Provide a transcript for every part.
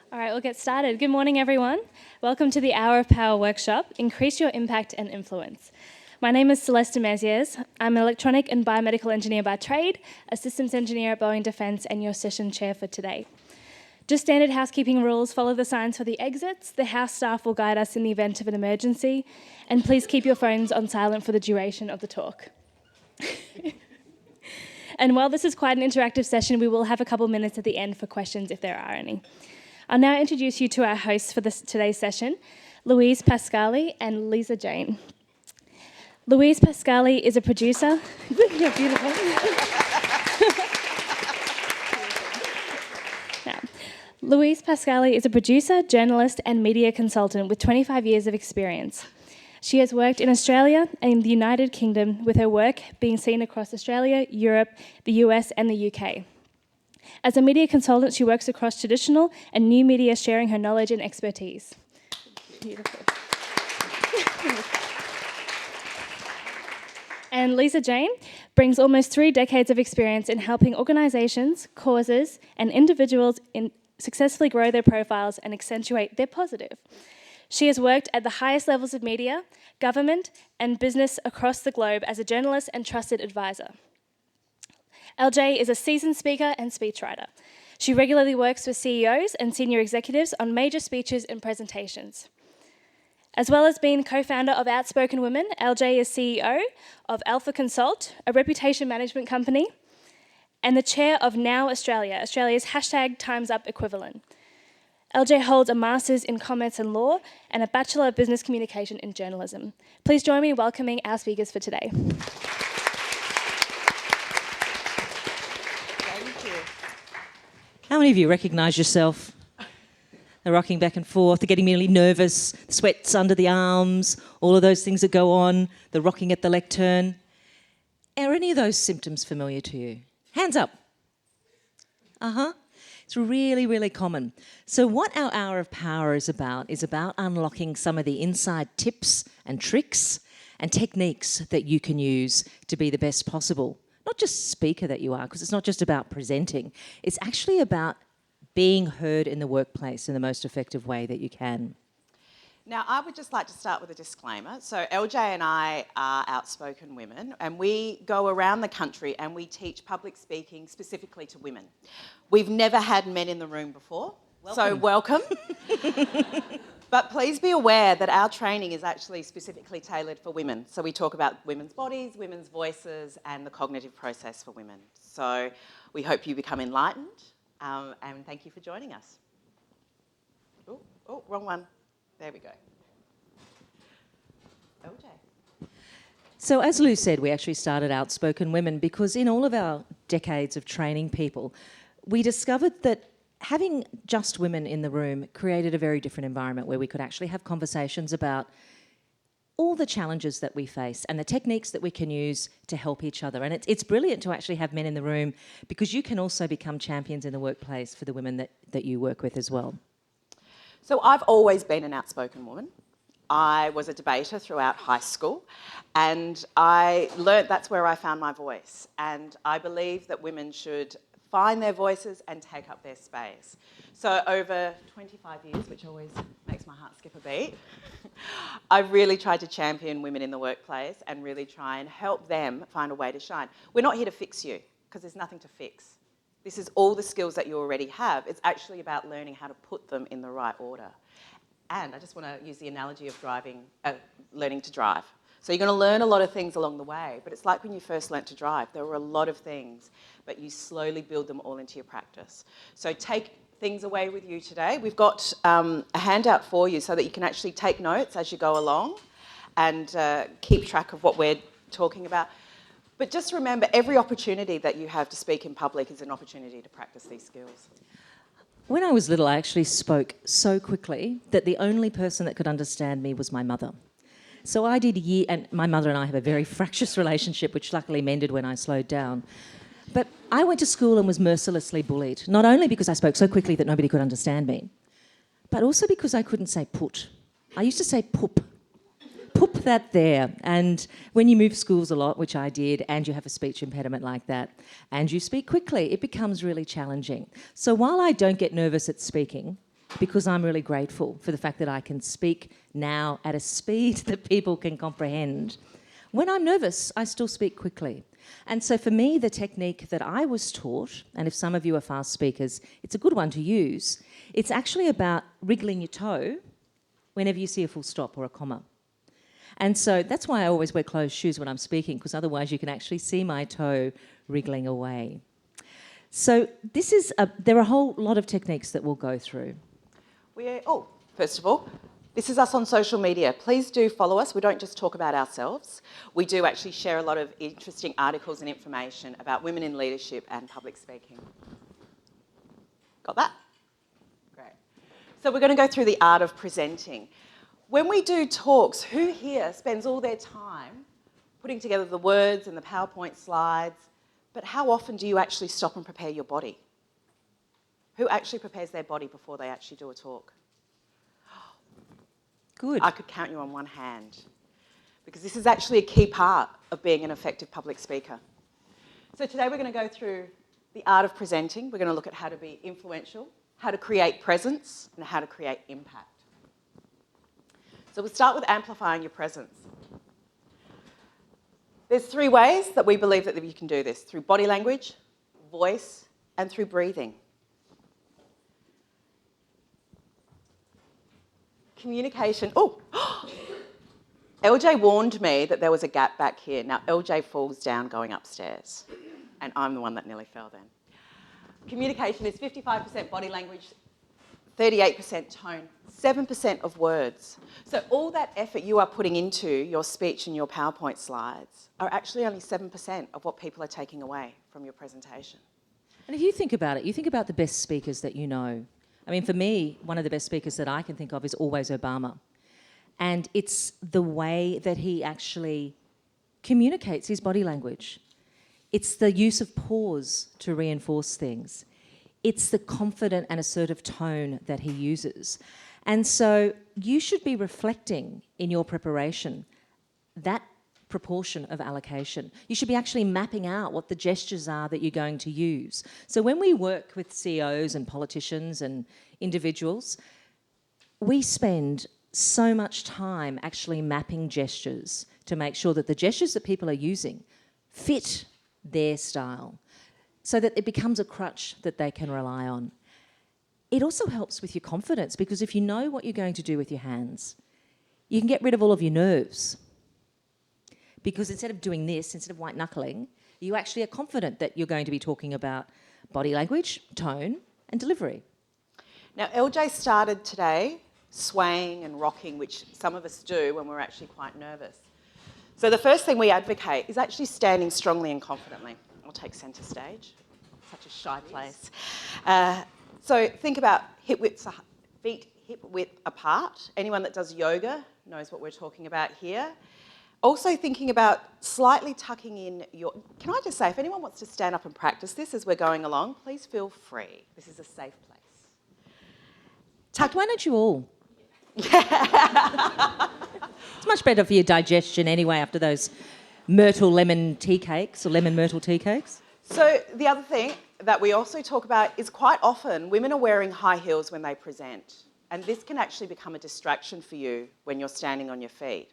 All right, we'll get started. Good morning, everyone. Welcome to the Hour of Power workshop, Increase Your Impact and Influence. My name is Celeste Meziers. I'm an electronic and biomedical engineer by trade, a systems engineer at Boeing Defence, and your session chair for today. Just standard housekeeping rules: follow the signs for the exits. The house staff will guide us in the event of an emergency. And please keep your phones on silent for the duration of the talk. And while this is quite an interactive session, we will have a couple minutes at the end for questions if there are any. I'll now introduce you to our hosts for today's session, Louise Pascali and Lisa Jane. Louise Pascali is a producer. You're beautiful. Now, Louise Pascali is a producer, journalist, and media consultant with 25 years of experience. She has worked in Australia and in the United Kingdom, with her work being seen across Australia, Europe, the US, and the UK. As a media consultant, she works across traditional and new media, sharing her knowledge and expertise. Beautiful. And Lisa Jane brings almost 3 decades of experience in helping organisations, causes, and individuals successfully grow their profiles and accentuate their positive. She has worked at the highest levels of media, government, and business across the globe as a journalist and trusted advisor. LJ is a seasoned speaker and speechwriter. She regularly works with CEOs and senior executives on major speeches and presentations. As well as being co-founder of Outspoken Women, LJ is CEO of Alpha Consult, a reputation management company, and the chair of Now Australia, Australia's #TimesUp equivalent. LJ holds a Master's in Commerce and Law and a Bachelor of Business Communication in Journalism. Please join me in welcoming our speakers for today. How many of you recognise yourself? The rocking back and forth, the getting really nervous, sweats under the arms, all of those things that go on, the rocking at the lectern. Are any of those symptoms familiar to you? Hands up. It's really, really common. So what our Hour of Power is about unlocking some of the inside tips and tricks and techniques that you can use to be the best possible. Not just speaker that you are, because it's not just about presenting. It's actually about being heard in the workplace in the most effective way that you can. Now, I would just like to start with a disclaimer. So LJ and I are Outspoken Women, and we go around the country and we teach public speaking specifically to women. We've never had men in the room before, so welcome. But please be aware that our training is actually specifically tailored for women. So we talk about women's bodies, women's voices, and the cognitive process for women. So we hope you become enlightened, and thank you for joining us. Oh, wrong one. There we go. LJ. So as Lou said, we actually started Outspoken Women because in all of our decades of training people, we discovered that having just women in the room created a very different environment where we could actually have conversations about all the challenges that we face and the techniques that we can use to help each other. And it's brilliant to actually have men in the room because you can also become champions in the workplace for the women that you work with as well. So I've always been an outspoken woman. I was a debater throughout high school, and I learnt that's where I found my voice. And I believe that women should find their voices and take up their space. So over 25 years, which always makes my heart skip a beat, I've really tried to champion women in the workplace and really try and help them find a way to shine. We're not here to fix you, because there's nothing to fix. This is all the skills that you already have. It's actually about learning how to put them in the right order. And I just want to use the analogy of learning to drive. So you're going to learn a lot of things along the way, but it's like when you first learnt to drive. There were a lot of things, but you slowly build them all into your practice. So take things away with you today. We've got a handout for you so that you can actually take notes as you go along and keep track of what we're talking about. But just remember, every opportunity that you have to speak in public is an opportunity to practice these skills. When I was little, I actually spoke so quickly that the only person that could understand me was my mother. So I did and my mother and I have a very fractious relationship, which luckily mended when I slowed down. But I went to school and was mercilessly bullied, not only because I spoke so quickly that nobody could understand me, but also because I couldn't say put. I used to say poop. Poop that there. And when you move schools a lot, which I did, and you have a speech impediment like that, and you speak quickly, it becomes really challenging. So while I don't get nervous at speaking, because I'm really grateful for the fact that I can speak now at a speed that people can comprehend. When I'm nervous, I still speak quickly. And so for me, the technique that I was taught, and if some of you are fast speakers, it's a good one to use, it's actually about wriggling your toe whenever you see a full stop or a comma. And so that's why I always wear closed shoes when I'm speaking, because otherwise you can actually see my toe wriggling away. So there are a whole lot of techniques that we'll go through. First of all, this is us on social media. Please do follow us. We don't just talk about ourselves. We do actually share a lot of interesting articles and information about women in leadership and public speaking. Got that? Great. So we're going to go through the art of presenting. When we do talks, who here spends all their time putting together the words and the PowerPoint slides, but how often do you actually stop and prepare your body? Who actually prepares their body before they actually do a talk? Good. I could count you on one hand, because this is actually a key part of being an effective public speaker. So today we're going to go through the art of presenting. We're going to look at how to be influential, how to create presence, and how to create impact. So we'll start with amplifying your presence. There's 3 ways that we believe that you can do this: through body language, voice, and through breathing. Communication. Oh, LJ warned me that there was a gap back here. Now, LJ falls down going upstairs, and I'm the one that nearly fell then. Communication is 55% body language, 38% tone, 7% of words. So all that effort you are putting into your speech and your PowerPoint slides are actually only 7% of what people are taking away from your presentation. And if you think about it, you think about the best speakers that you know. I mean, for me, one of the best speakers that I can think of is always Obama. And it's the way that he actually communicates his body language. It's the use of pause to reinforce things. It's the confident and assertive tone that he uses. And so you should be reflecting in your preparation that proportion of allocation. You should be actually mapping out what the gestures are that you're going to use. So when we work with CEOs and politicians and individuals, we spend so much time actually mapping gestures to make sure that the gestures that people are using fit their style, so that it becomes a crutch that they can rely on. It also helps with your confidence, because if you know what you're going to do with your hands, you can get rid of all of your nerves. Because instead of doing this, instead of white knuckling, you actually are confident that you're going to be talking about body language, tone, and delivery. Now, LJ started today swaying and rocking, which some of us do when we're actually quite nervous. So the first thing we advocate is actually standing strongly and confidently. I'll take centre stage. Such a shy place. So think about feet hip width apart. Anyone that does yoga knows what we're talking about here. Also thinking about slightly tucking in your... Can I just say, if anyone wants to stand up and practice this as we're going along, please feel free. This is a safe place. Why don't you all? It's much better for your digestion anyway after those myrtle lemon tea cakes or lemon myrtle tea cakes. So the other thing that we also talk about is quite often women are wearing high heels when they present, and this can actually become a distraction for you when you're standing on your feet.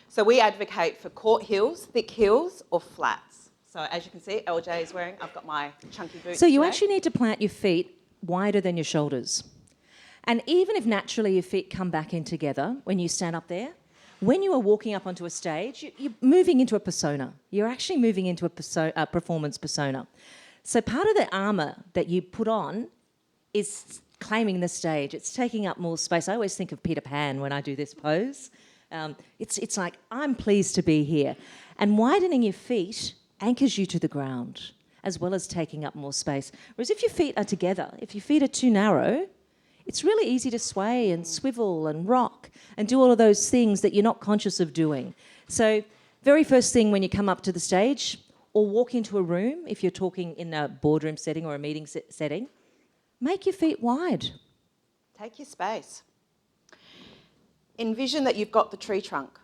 So we advocate for court heels, thick heels, or flats. So as you can see, LJ is wearing, I've got my chunky boots So you today. actually need to plant your feet wider than your shoulders. And even if naturally your feet come back in together when you stand up there, when you are walking up onto a stage, you're moving into a persona. You're actually moving into a performance persona. So part of the armour that you put on is claiming the stage. It's taking up more space. I always think of Peter Pan when I do this pose. It's like, I'm pleased to be here. And widening your feet anchors you to the ground, as well as taking up more space. Whereas if your feet are together, if your feet are too narrow, it's really easy to sway and swivel and rock and do all of those things that you're not conscious of doing. So very first thing when you come up to the stage or walk into a room, if you're talking in a boardroom setting or a meeting setting, make your feet wide. Take your space. Envision that you've got the tree trunk.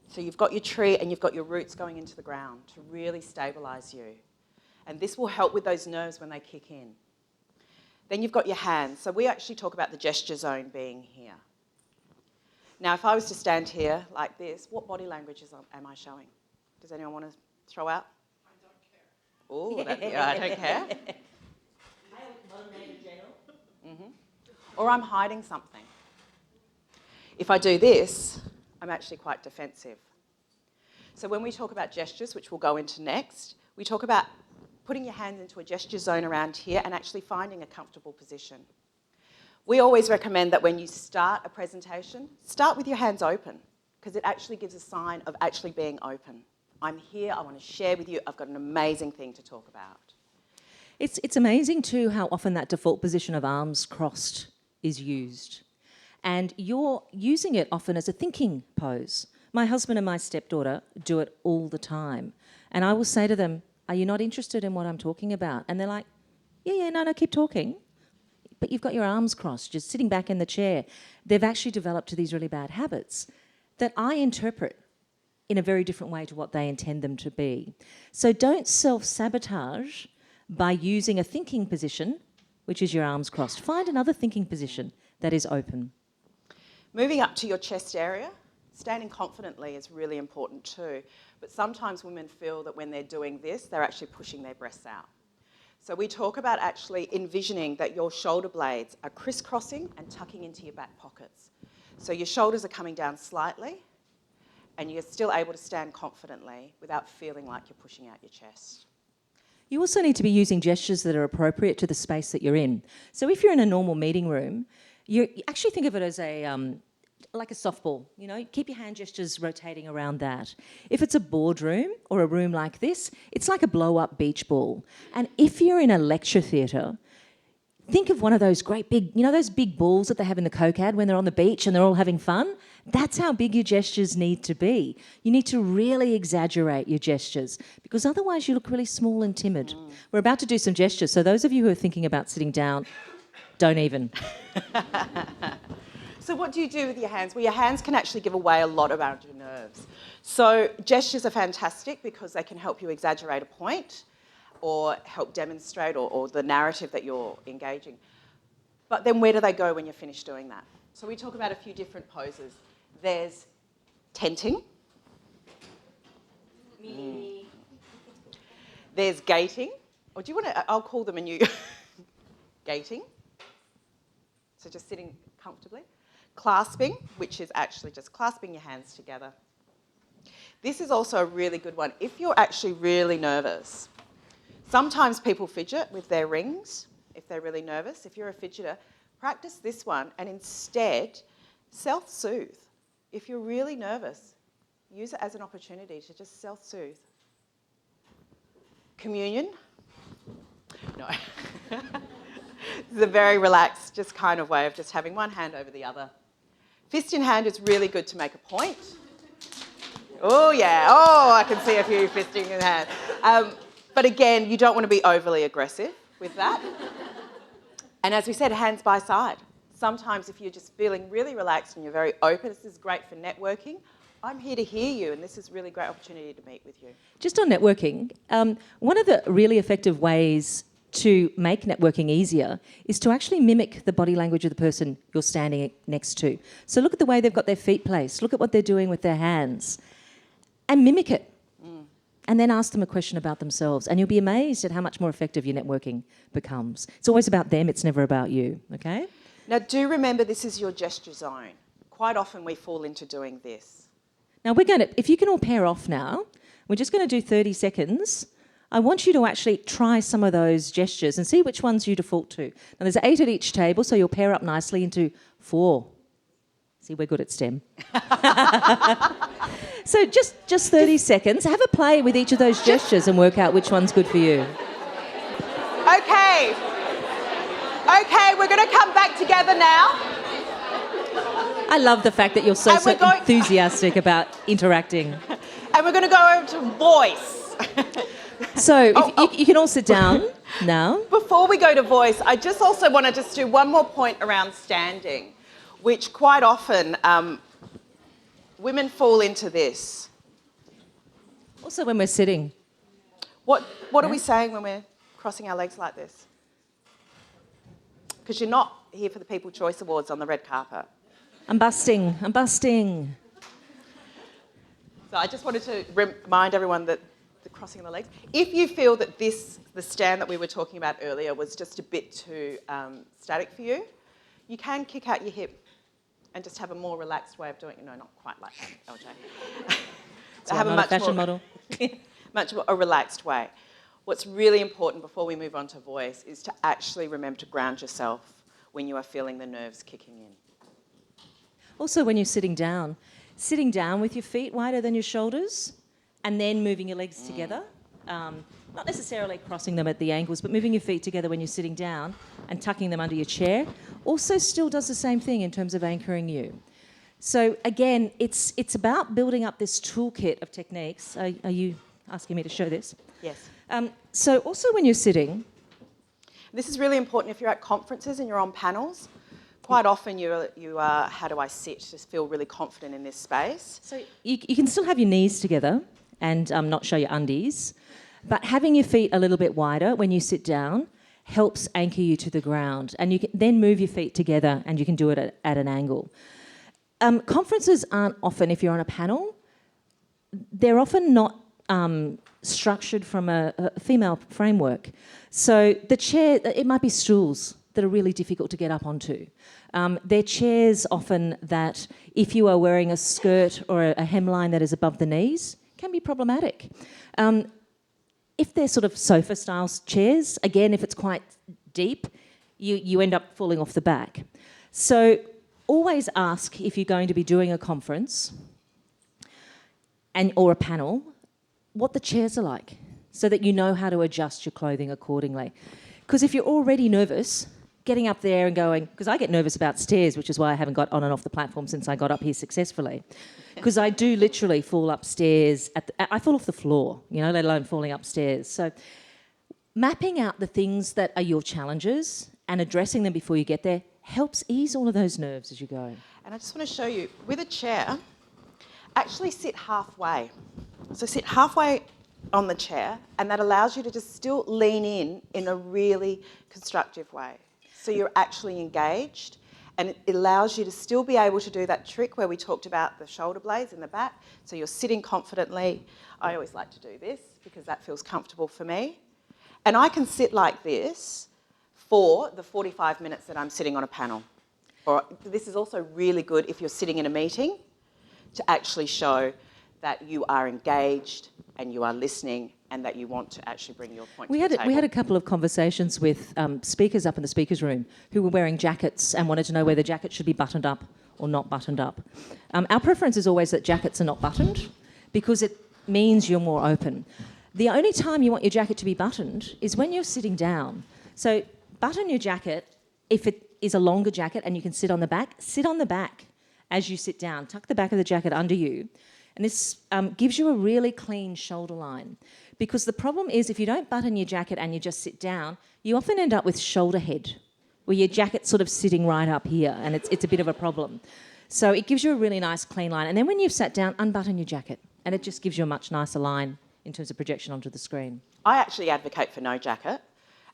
So you've got your tree and you've got your roots going into the ground to really stabilise you. And this will help with those nerves when they kick in. Then you've got your hands. So we actually talk about the gesture zone being here. Now, if I was to stand here like this, what body languages am I showing? Does anyone want to throw out? I don't care. Oh, yeah, I don't care. Or I'm hiding something. If I do this, I'm actually quite defensive. So when we talk about gestures, which we'll go into next, we talk about putting your hands into a gesture zone around here and actually finding a comfortable position. We always recommend that when you start a presentation, start with your hands open, because it actually gives a sign of actually being open. I'm here, I want to share with you, I've got an amazing thing to talk about. It's amazing too how often that default position of arms crossed is used. And you're using it often as a thinking pose. My husband and my stepdaughter do it all the time. And I will say to them, are you not interested in what I'm talking about? And they're like, no, keep talking. But you've got your arms crossed, just sitting back in the chair. They've actually developed these really bad habits that I interpret in a very different way to what they intend them to be. So don't self-sabotage by using a thinking position, which is your arms crossed. Find another thinking position that is open. Moving up to your chest area, standing confidently is really important too. But sometimes women feel that when they're doing this, they're actually pushing their breasts out. So we talk about actually envisioning that your shoulder blades are crisscrossing and tucking into your back pockets. So your shoulders are coming down slightly and you're still able to stand confidently without feeling like you're pushing out your chest. You also need to be using gestures that are appropriate to the space that you're in. So if you're in a normal meeting room, you actually think of it as like a softball, keep your hand gestures rotating around that. If it's a boardroom or a room like this, it's like a blow-up beach ball. And if you're in a lecture theatre, think of one of those great big, those big balls that they have in the Coke ad when they're on the beach and they're all having fun? That's how big your gestures need to be. You need to really exaggerate your gestures because otherwise you look really small and timid. We're about to do some gestures, so those of you who are thinking about sitting down, don't even. So what do you do with your hands? Well, your hands can actually give away a lot around your nerves. So gestures are fantastic because they can help you exaggerate a point or help demonstrate or the narrative that you're engaging. But then where do they go when you're finished doing that? So we talk about a few different poses. There's tenting. There's gating. Or do you want to, I'll call them a new gating. So just sitting comfortably. Clasping, which is actually just clasping your hands together. This is also a really good one. If you're actually really nervous, sometimes people fidget with their rings if they're really nervous. If you're a fidgeter, practice this one and instead self-soothe. If you're really nervous, use it as an opportunity to just self-soothe. Communion? No. This is a very relaxed, just kind of way of just having one hand over the other. Fist in hand is really good to make a point. Oh, yeah. Oh, I can see a few fisting in hand. But again, you don't want to be overly aggressive with that. And as we said, hands by side. Sometimes if you're just feeling really relaxed and you're very open, this is great for networking. I'm here to hear you, and this is a really great opportunity to meet with you. Just on networking, one of the really effective ways to make networking easier is to actually mimic the body language of the person you're standing next to. So look at the way they've got their feet placed, look at what they're doing with their hands, and mimic it. And then ask them a question about themselves, and you'll be amazed at how much more effective your networking becomes. It's always about them, it's never about you, okay? Now do remember this is your gesture zone. Quite often we fall into doing this. Now we're going to, if you can all pair off now, we're just going to do 30 seconds. I want you to actually try some of those gestures and see which ones you default to. Now there's 8 at each table, so you'll pair up nicely into 4. See, we're good at STEM. So just 30 seconds. Have a play with each of those gestures and work out which one's good for you. Okay. Okay, we're going to come back together now. I love the fact that you're so enthusiastic about interacting. And we're going to go over to voice. So you can all sit down now. Before we go to voice, I just also want to just do one more point around standing, which quite often women fall into this. Also when we're sitting. What are we saying when we're crossing our legs like this? because you're not here for the People Choice Awards on the red carpet. I'm busting. So I just wanted to remind everyone that the crossing of the legs. If you feel that the stand that we were talking about earlier was just a bit too static for you, you can kick out your hip and just have a more relaxed way of doing it. No, not quite like that, LJ. So have I'm not a fashion model. Much more a relaxed way. What's really important before we move on to voice is to actually remember to ground yourself when you are feeling the nerves kicking in. Also, when you're sitting down with your feet wider than your shoulders and then moving your legs together. Not necessarily crossing them at the ankles, but moving your feet together when you're sitting down and tucking them under your chair also still does the same thing in terms of anchoring you. So again, it's about building up this toolkit of techniques. Are you asking me to show this? Yes. So also when you're sitting... This is really important if you're at conferences and you're on panels. Quite often you are, how do I sit? Just feel really confident in this space. So you can still have your knees together and not show your undies, but having your feet a little bit wider when you sit down helps anchor you to the ground, and you can then move your feet together and you can do it at an angle. Conferences aren't often, if you're on a panel, they're often not structured from a female framework. So the chair, it might be stools that are really difficult to get up onto. They're chairs often that, if you are wearing a skirt or a hemline that is above the knees, can be problematic. If they're sort of sofa-style chairs, again, if it's quite deep, you end up falling off the back. So always ask, if you're going to be doing a conference or a panel, what the chairs are like, so that you know how to adjust your clothing accordingly. Because if you're already nervous, getting up there and going... Because I get nervous about stairs, which is why I haven't got on and off the platform since I got up here successfully. Because I do literally fall upstairs. I fall off the floor, let alone falling upstairs. So mapping out the things that are your challenges and addressing them before you get there helps ease all of those nerves as you go. And I just want to show you, with a chair, actually sit halfway. So sit halfway on the chair, and that allows you to just still lean in a really constructive way. So you're actually engaged, and it allows you to still be able to do that trick where we talked about the shoulder blades in the back. So you're sitting confidently. I always like to do this because that feels comfortable for me. And I can sit like this for the 45 minutes that I'm sitting on a panel. Or this is also really good if you're sitting in a meeting, to actually show that you are engaged and you are listening and that you want to actually bring your point to the table. We had a couple of conversations with speakers up in the speakers room who were wearing jackets and wanted to know whether jackets should be buttoned up or not buttoned up. Our preference is always that jackets are not buttoned because it means you're more open. The only time you want your jacket to be buttoned is when you're sitting down. So button your jacket if it is a longer jacket and you can sit on the back. Sit on the back as you sit down. Tuck the back of the jacket under you. And this gives you a really clean shoulder line. Because the problem is, if you don't button your jacket and you just sit down, you often end up with shoulder head, where your jacket's sort of sitting right up here, and it's a bit of a problem. So it gives you a really nice clean line. And then when you've sat down, unbutton your jacket, and it just gives you a much nicer line in terms of projection onto the screen. I actually advocate for no jacket.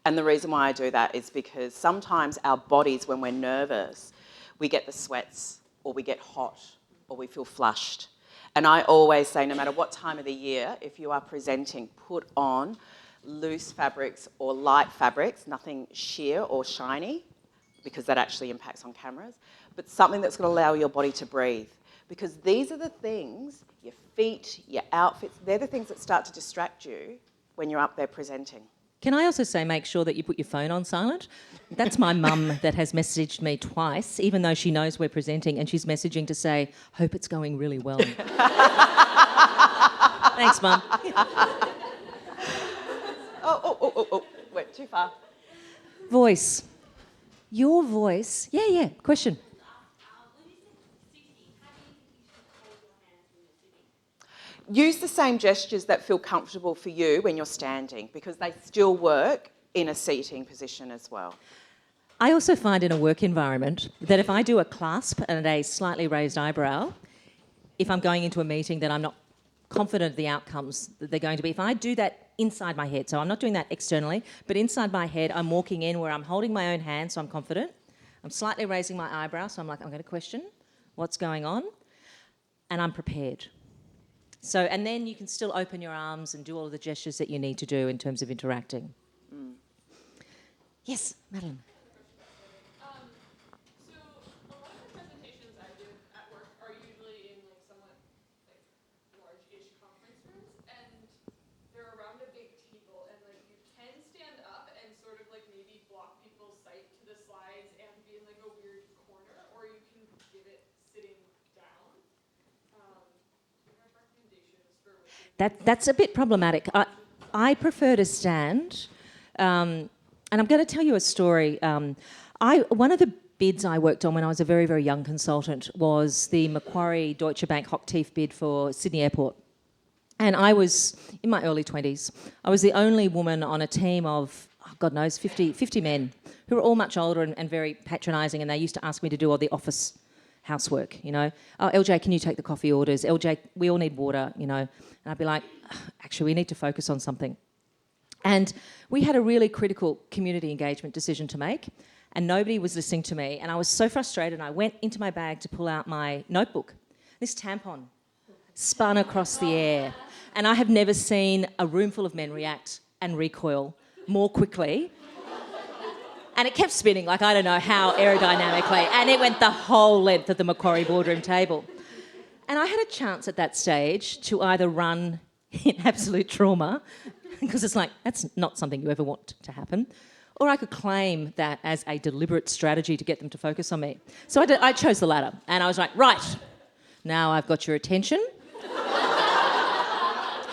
And the reason why I do that is because sometimes our bodies, when we're nervous, we get the sweats, or we get hot, or we feel flushed. And I always say, no matter what time of the year, if you are presenting, put on loose fabrics or light fabrics, nothing sheer or shiny, because that actually impacts on cameras, but something that's going to allow your body to breathe. Because these are the things, your feet, your outfits, they're the things that start to distract you when you're up there presenting. Can I also say, make sure that you put your phone on silent? That's my mum that has messaged me twice, even though she knows we're presenting, and she's messaging to say, hope it's going really well. Thanks, Mum. Oh, went too far. Voice. Your voice. Yeah, question. Use the same gestures that feel comfortable for you when you're standing, because they still work in a seating position as well. I also find in a work environment that if I do a clasp and a slightly raised eyebrow, if I'm going into a meeting that I'm not confident of the outcomes that they're going to be, if I do that inside my head. So I'm not doing that externally, but inside my head, I'm walking in where I'm holding my own hand, so I'm confident. I'm slightly raising my eyebrow, so I'm like, I'm going to question what's going on, and I'm prepared. So, and then you can still open your arms and do all of the gestures that you need to do in terms of interacting. Yes, Madeline. So a lot of the presentations I give at work are usually in like somewhat like large-ish conference rooms, and they're around a big table, and like you can stand up and sort of like maybe block people's sight to the slides and be in like a weird corner, or you can give it sitting down. Do you have recommendations for which? That's a bit problematic. I prefer to stand. And I'm going to tell you a story. One of the bids I worked on when I was a very, very young consultant was the Macquarie Deutsche Bank Hochtief bid for Sydney Airport. And I was in my early 20s. I was the only woman on a team of, God knows, 50 men who were all much older and very patronising, and they used to ask me to do all the office housework, you know. Oh, LJ, can you take the coffee orders? LJ, we all need water, you know. And I'd be like, actually, we need to focus on something. And we had a really critical community engagement decision to make, and nobody was listening to me. And I was so frustrated, and I went into my bag to pull out my notebook. This tampon spun across the air. And I have never seen a room full of men react and recoil more quickly. And it kept spinning, like I don't know how aerodynamically. And it went the whole length of the Macquarie boardroom table. And I had a chance at that stage to either run in absolute trauma, because it's like, that's not something you ever want to happen. Or I could claim that as a deliberate strategy to get them to focus on me. So I chose the latter. And I was like, right, now I've got your attention.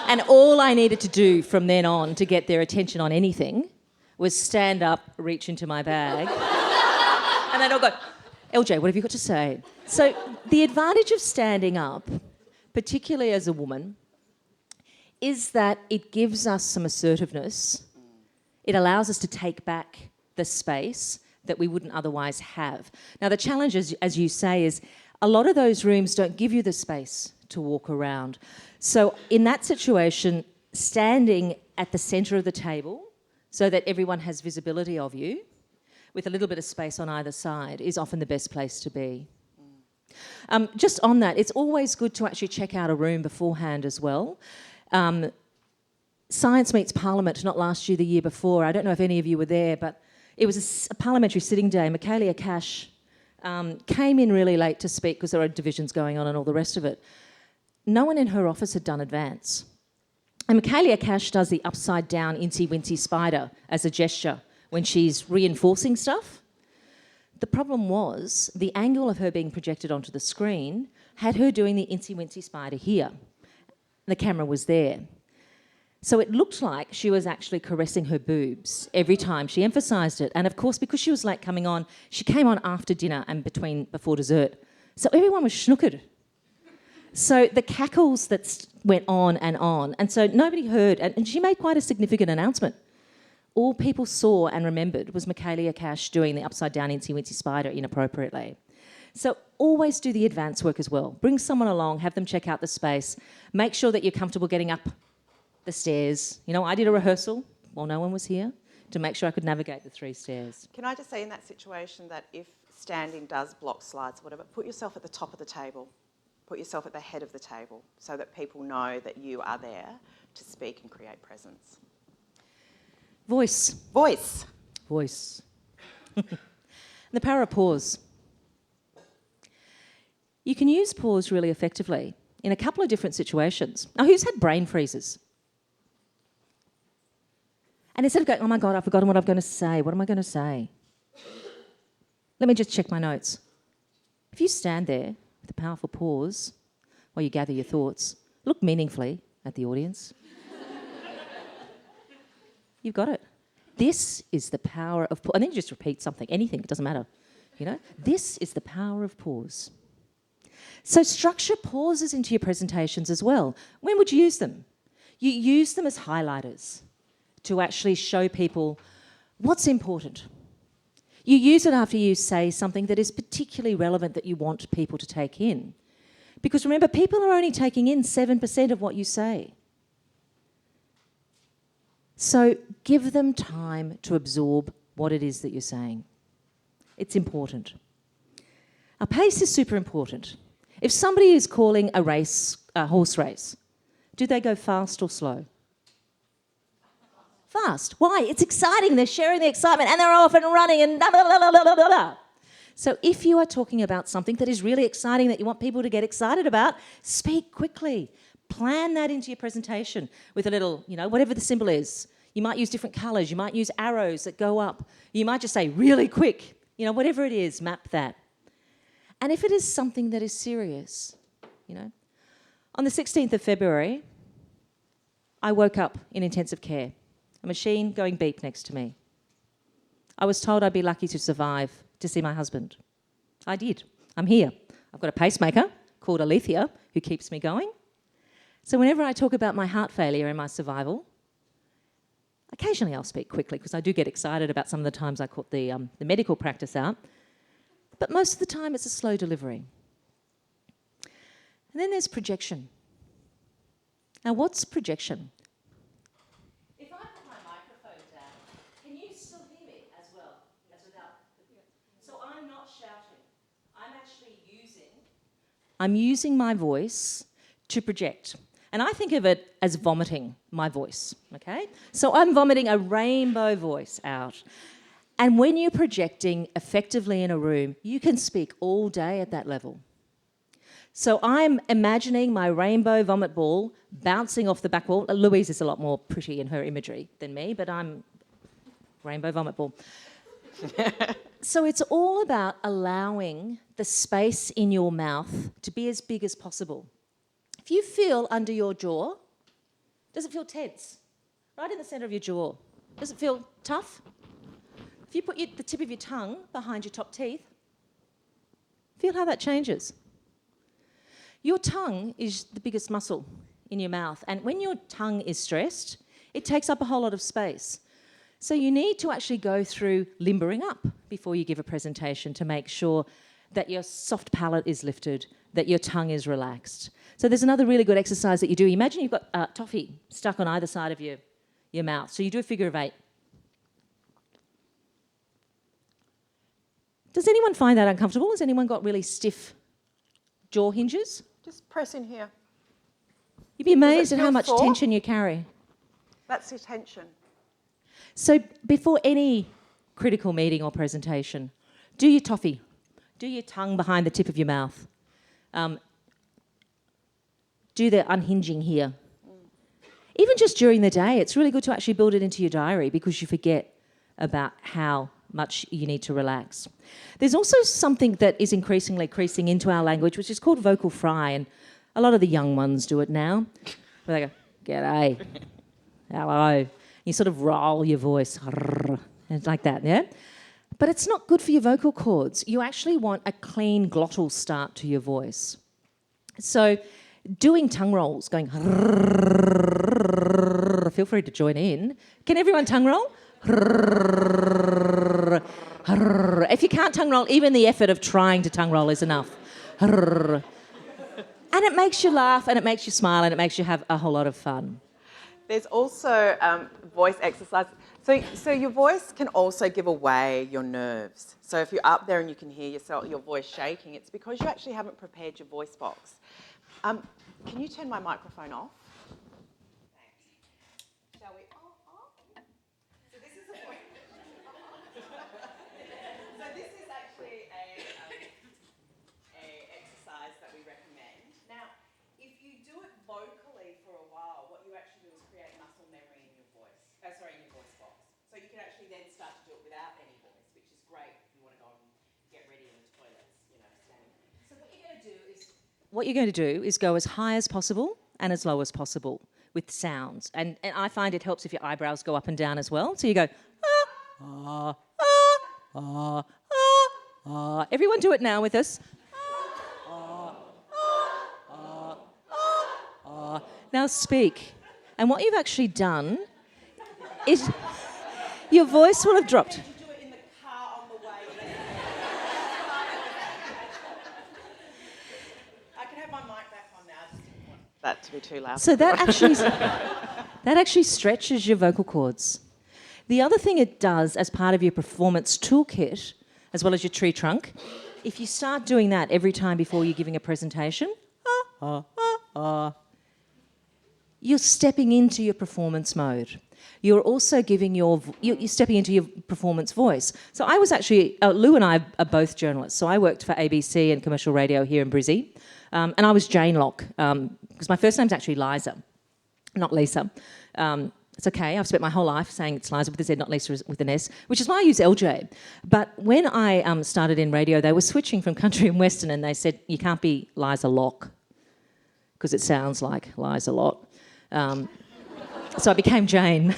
And all I needed to do from then on to get their attention on anything was stand up, reach into my bag, and they'd all go, LJ, what have you got to say? So the advantage of standing up, particularly as a woman, is that it gives us some assertiveness. It allows us to take back the space that we wouldn't otherwise have. Now, the challenge, as you say, is a lot of those rooms don't give you the space to walk around. So in that situation, standing at the centre of the table so that everyone has visibility of you, with a little bit of space on either side, is often the best place to be. Just on that, it's always good to actually check out a room beforehand as well. Science Meets Parliament, not last year, the year before. I don't know if any of you were there, but it was a parliamentary sitting day. Michaelia Cash came in really late to speak because there are divisions going on and all the rest of it. No one in her office had done advance. And Michaelia Cash does the upside down Incy Wincy spider as a gesture when she's reinforcing stuff. The problem was the angle of her being projected onto the screen had her doing the Incy Wincy spider here. The camera was there. So it looked like she was actually caressing her boobs every time she emphasised it. And of course, because she was late coming on, she came on after dinner and before dessert. So everyone was snookered. So the cackles that went on, and so nobody heard, and she made quite a significant announcement. All people saw and remembered was Michaelia Cash doing the upside-down Incy-Wincy spider inappropriately. So always do the advance work as well. Bring someone along, have them check out the space, make sure that you're comfortable getting up the stairs. You know, I did a rehearsal while no one was here to make sure I could navigate the 3 stairs. Can I just say in that situation that if standing does block slides, whatever, put yourself at the top of the table. Put yourself at the head of the table so that people know that you are there to speak and create presence. Voice. Voice. Voice. The power of pause. You can use pause really effectively in a couple of different situations. Now, who's had brain freezes? And instead of going, oh my God, I've forgotten what I'm going to say. What am I going to say? Let me just check my notes. If you stand there with a powerful pause while you gather your thoughts, look meaningfully at the audience. You've got it. This is the power of pause. And then you just repeat something, anything, it doesn't matter. You know, this is the power of pause. So structure pauses into your presentations as well. When would you use them? You use them as highlighters to actually show people what's important. You use it after you say something that is particularly relevant that you want people to take in. Because remember, people are only taking in 7% of what you say. So give them time to absorb what it is that you're saying. It's important. Our pace is super important. If somebody is calling a race, a horse race, do they go fast or slow? Fast. Why? It's exciting. They're sharing the excitement and they're off and running and da da da da da da da. So if you are talking about something that is really exciting that you want people to get excited about, speak quickly. Plan that into your presentation with a little, whatever the symbol is. You might use different colours. You might use arrows that go up. You might just say really quick. Whatever it is, map that. And if it is something that is serious, on the 16th of February, I woke up in intensive care. A machine going beep next to me. I was told I'd be lucky to survive to see my husband. I did. I'm here. I've got a pacemaker called Alethea who keeps me going. So whenever I talk about my heart failure and my survival, occasionally I'll speak quickly because I do get excited about some of the times I caught the medical practice out. But most of the time it's a slow delivery. And then there's projection. Now what's projection? If I put my microphone down, can you still hear me as well as without? So I'm not shouting. I'm using my voice to project. And I think of it as vomiting my voice, okay? So I'm vomiting a rainbow voice out. And when you're projecting effectively in a room, you can speak all day at that level. So I'm imagining my rainbow vomit ball bouncing off the back wall. Louise is a lot more pretty in her imagery than me, but I'm rainbow vomit ball. So it's all about allowing the space in your mouth to be as big as possible. If you feel under your jaw, does it feel tense? Right in the centre of your jaw. Does it feel tough? If you put the tip of your tongue behind your top teeth, feel how that changes. Your tongue is the biggest muscle in your mouth, and when your tongue is stressed, it takes up a whole lot of space. So you need to actually go through limbering up before you give a presentation to make sure that your soft palate is lifted, that your tongue is relaxed. So there's another really good exercise that you do. Imagine you've got toffee stuck on either side of your mouth. So you do a figure of 8. Does anyone find that uncomfortable? Has anyone got really stiff jaw hinges? Just press in here. You'd be amazed at how feel much sore? tension you carry. That's the tension. So before any critical meeting or presentation, do your toffee. Do your tongue behind the tip of your mouth. Do the unhinging here. Even just during the day, it's really good to actually build it into your diary because you forget about how much you need to relax. There's also something that is increasingly creeping into our language, which is called vocal fry, and a lot of the young ones do it now. Where they go, "G'day, hello." You sort of roll your voice, and like that, yeah? But it's not good for your vocal cords. You actually want a clean glottal start to your voice. So doing tongue rolls, going, feel free to join in. Can everyone tongue roll? If you can't tongue roll, even the effort of trying to tongue roll is enough. And it makes you laugh, and it makes you smile, and it makes you have a whole lot of fun. There's also voice exercise. So your voice can also give away your nerves. So if you're up there and you can hear your voice shaking, it's because you actually haven't prepared your voice box. Can you turn my microphone off? Thanks. Shall we? So this is a voice. So this is actually a exercise that we recommend. Now, if you do it vocally for a while, what you actually do is create muscle memory in your voice. In your voice box. So you can actually then start to do it without any voice, which is great if you want to go and get ready in the toilets, standing. So what you're going to do is go as high as possible and as low as possible with sounds. And I find it helps if your eyebrows go up and down as well. So you go, ah, ah, ah, ah, ah. Everyone do it now with us. Ah, ah, ah, ah, ah. Now speak. And what you've actually done is your voice will have dropped. Do it in the car on the way there. I can have my mic back on now. I just didn't want that to be too loud. So that That actually stretches your vocal cords. The other thing it does as part of your performance toolkit, as well as your tree trunk, if you start doing that every time before you're giving a presentation, you're stepping into your performance mode. You're also giving you're stepping into your performance voice. So I was actually, Lou and I are both journalists. So I worked for ABC and commercial radio here in Brizzy. And I was Jane Locke, because my first name's actually Liza, not Lisa. It's okay, I've spent my whole life saying it's Liza with a Z, not Lisa with an S, which is why I use LJ. But when I started in radio, they were switching from country and western, and they said, you can't be Liza Locke, because it sounds like lies a lot. So I became Jane.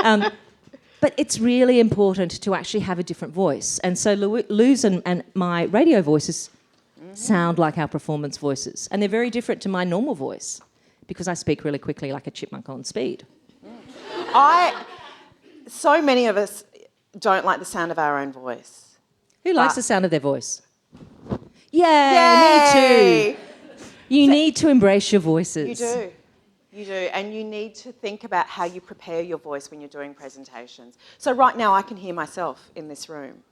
But it's really important to actually have a different voice. And so Lou's and my radio voices sound like our performance voices. And they're very different to my normal voice, because I speak really quickly like a chipmunk on speed. So many of us don't like the sound of our own voice. Who likes the sound of their voice? Yay! Me too. You need to embrace your voices. You do. And you need to think about how you prepare your voice when you're doing presentations. So right now I can hear myself in this room.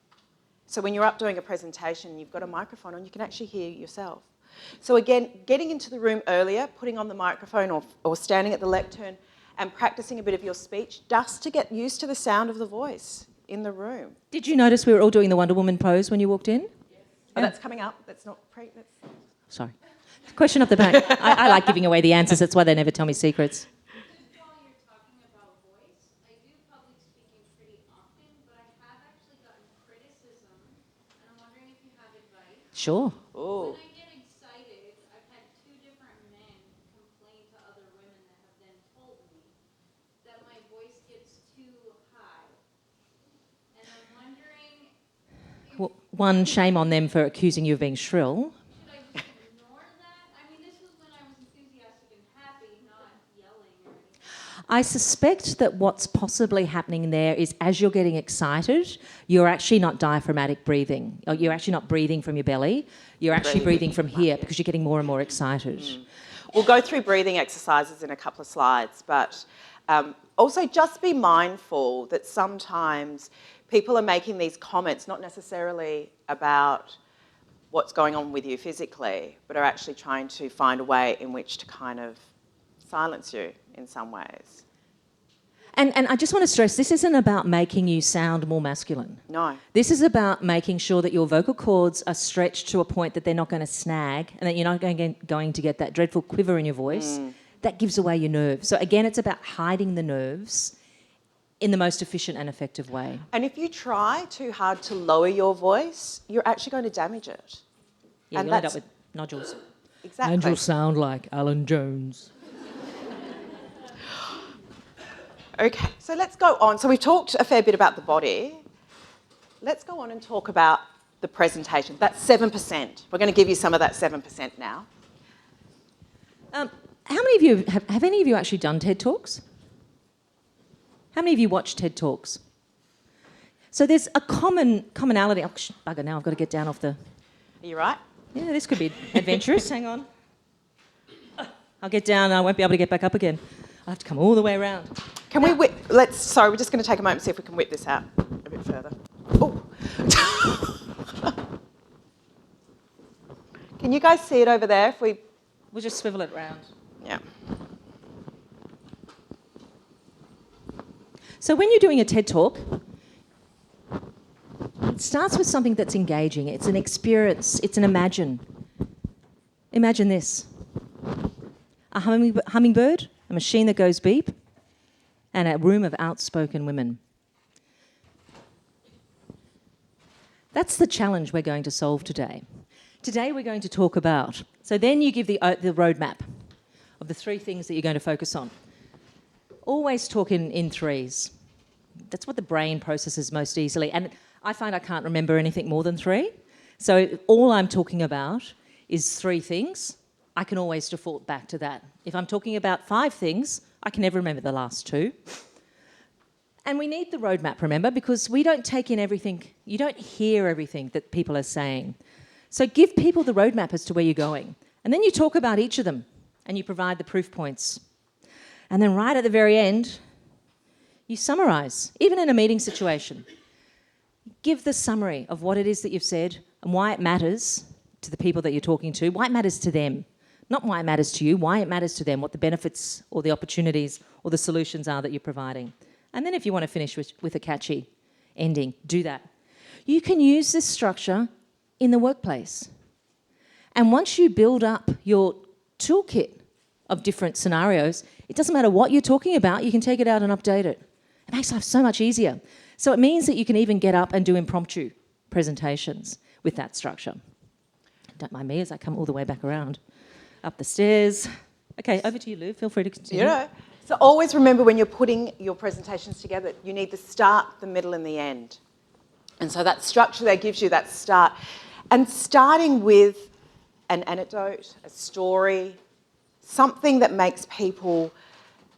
So when you're up doing a presentation, you've got a microphone on, you can actually hear yourself. So again, getting into the room earlier, putting on the microphone or standing at the lectern and practicing a bit of your speech just to get used to the sound of the voice in the room. Did you notice we were all doing the Wonder Woman pose when you walked in? Yes. Oh, that's coming up. That's not... Sorry. Question up the back. I like giving away the answers. That's why they never tell me secrets. Just while you're talking about voice, I do public speaking pretty often, but I have actually gotten criticism, and I'm wondering if you have advice. Sure. Oh. When I get excited, I've had 2 different men complain to other women that have then told me that my voice gets too high. And I'm wondering, Well, one, shame on them for accusing you of being shrill. should I just ignore that? I mean, this was when I was enthusiastic and happy, not yelling or anything. I suspect that what's possibly happening there is as you're getting excited, you're actually not diaphragmatic breathing. Or you're actually not breathing from your belly. You're actually breathing from here because you're getting more and more excited. We'll go through breathing exercises in a couple of slides, but also just be mindful that sometimes people are making these comments not necessarily about what's going on with you physically, but are actually trying to find a way in which to kind of silence you in some ways. And I just want to stress, this isn't about making you sound more masculine. No. This is about making sure that your vocal cords are stretched to a point that they're not going to snag and that you're not going to get that dreadful quiver in your voice. That gives away your nerves. So again, it's about hiding the nerves in the most efficient and effective way. And if you try too hard to lower your voice, you're actually going to damage it. Yeah, And you'll end up that's- with nodules. Exactly. And you'll sound like Alan Jones. Okay, so let's go on. So we've talked a fair bit about the body. Let's go on and talk about the presentation. That's 7%. We're going to give you some of that 7% now. How many of you, have any of you actually done TED Talks? How many of you watch TED Talks? So there's a commonality. Oh, bugger, now I've got to get down off the... Are you right? Yeah, this could be adventurous. Hang on. I'll get down and I won't be able to get back up again. I'll have to come all the way around. Can we whip... Sorry, we're just going to take a moment and see if we can whip this out a bit further. Oh. Can you guys see it over there if we... We'll just swivel it round. Yeah. So when you're doing a TED Talk, it starts with something that's engaging. It's an experience. It's an imagine. Imagine this. A hummingbird, a machine that goes beep, and a room of outspoken women. That's the challenge we're going to solve today. Today we're going to talk about... So then you give the roadmap of the 3 things that you're going to focus on. Always talk in threes. That's what the brain processes most easily. And I find I can't remember anything more than 3. So all I'm talking about is 3 things. I can always default back to that. If I'm talking about 5 things, I can never remember the last 2. And we need the roadmap, remember, because we don't take in everything. You don't hear everything that people are saying. So give people the roadmap as to where you're going. And then you talk about each of them and you provide the proof points. And then right at the very end, you summarise, even in a meeting situation. Give the summary of what it is that you've said and why it matters to the people that you're talking to, why it matters to them. Not why it matters to you, why it matters to them, what the benefits or the opportunities or the solutions are that you're providing. And then if you want to finish with a catchy ending, do that. You can use this structure in the workplace. And once you build up your toolkit of different scenarios, it doesn't matter what you're talking about, you can take it out and update it. It makes life so much easier. So it means that you can even get up and do impromptu presentations with that structure. Don't mind me as I come all the way back around, up the stairs. Okay, over to you, Lou. Feel free to continue. You know, so always remember when you're putting your presentations together, you need the start, the middle and the end. And so that structure there gives you that start. And starting with an anecdote, a story, something that makes people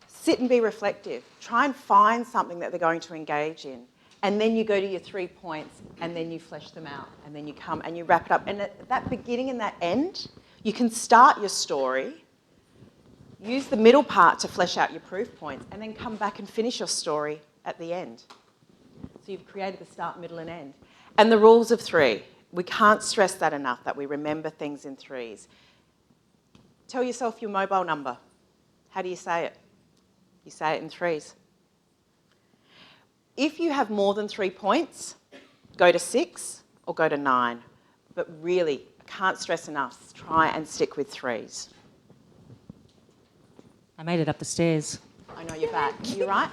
sit and be reflective. Try and find something that they're going to engage in. And then you go to your 3 points and then you flesh them out and then you come and you wrap it up. And at that beginning and that end, you can start your story, use the middle part to flesh out your proof points, and then come back and finish your story at the end. So you've created the start, middle and end. And the rules of 3. We can't stress that enough, that we remember things in 3s. Tell yourself your mobile number. How do you say it? You say it in 3s. If you have more than 3 points, go to 6 or go to 9. But really, I can't stress enough, try and stick with 3s. I made it up the stairs. I know you're back. You right?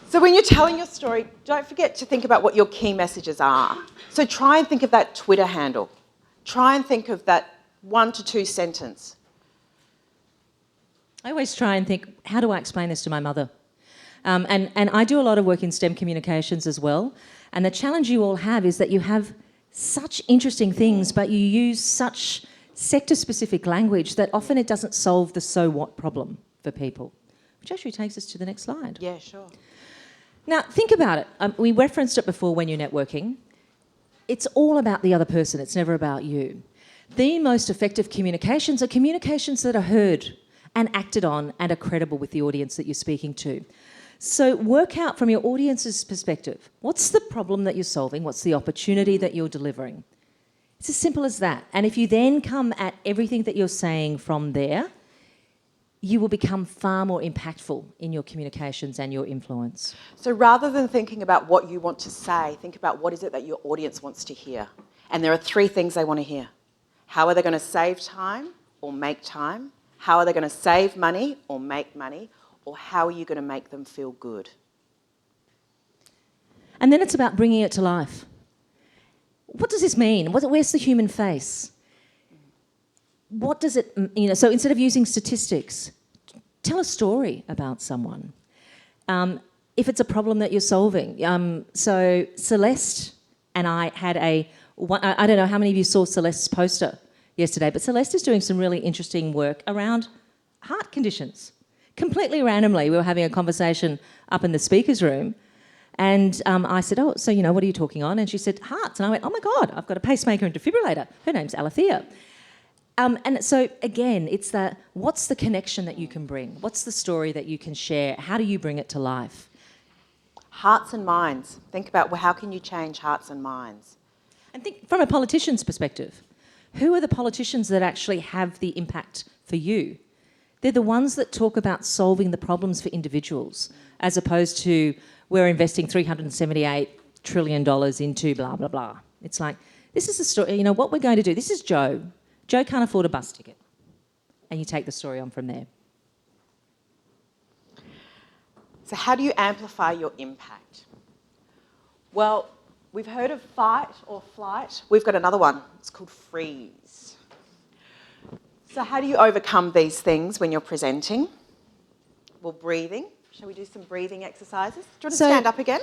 So when you're telling your story, don't forget to think about what your key messages are. So try and think of that Twitter handle. Try and think of that 1 to 2 sentence. I always try and think, how do I explain this to my mother? And I do a lot of work in STEM communications as well. And the challenge you all have is that you have such interesting things, but you use such sector-specific language that often it doesn't solve the so what problem for people. Which actually takes us to the next slide. Yeah, sure. Now, think about it. We referenced it before when you're networking. It's all about the other person. It's never about you. The most effective communications are communications that are heard and acted on and are credible with the audience that you're speaking to. So work out from your audience's perspective, what's the problem that you're solving? What's the opportunity that you're delivering? It's as simple as that. And if you then come at everything that you're saying from there, you will become far more impactful in your communications and your influence. So rather than thinking about what you want to say, think about what is it that your audience wants to hear. And there are 3 things they want to hear. How are they going to save time or make time? How are they going to save money or make money? Or how are you going to make them feel good? And then it's about bringing it to life. What does this mean? Where's the human face? What does it, so instead of using statistics, tell a story about someone. If it's a problem that you're solving. So Celeste and I had I don't know how many of you saw Celeste's poster yesterday, but Celeste is doing some really interesting work around heart conditions. Completely randomly, we were having a conversation up in the speaker's room, and I said, oh, so, what are you talking on? And she said, hearts. And I went, oh my God, I've got a pacemaker and defibrillator. Her name's Alethea. And so, again, it's what's the connection that you can bring? What's the story that you can share? How do you bring it to life? Hearts and minds. Think about how can you change hearts and minds? And think from a politician's perspective. Who are the politicians that actually have the impact for you? They're the ones that talk about solving the problems for individuals, as opposed to we're investing $378 trillion into blah, blah, blah. It's like, this is the story, what we're going to do. This is Joe. Joe can't afford a bus ticket. And you take the story on from there. So how do you amplify your impact? Well, we've heard of fight or flight. We've got another one. It's called freeze. So how do you overcome these things when you're presenting? Well, breathing. Shall we do some breathing exercises? Do you want to stand up again?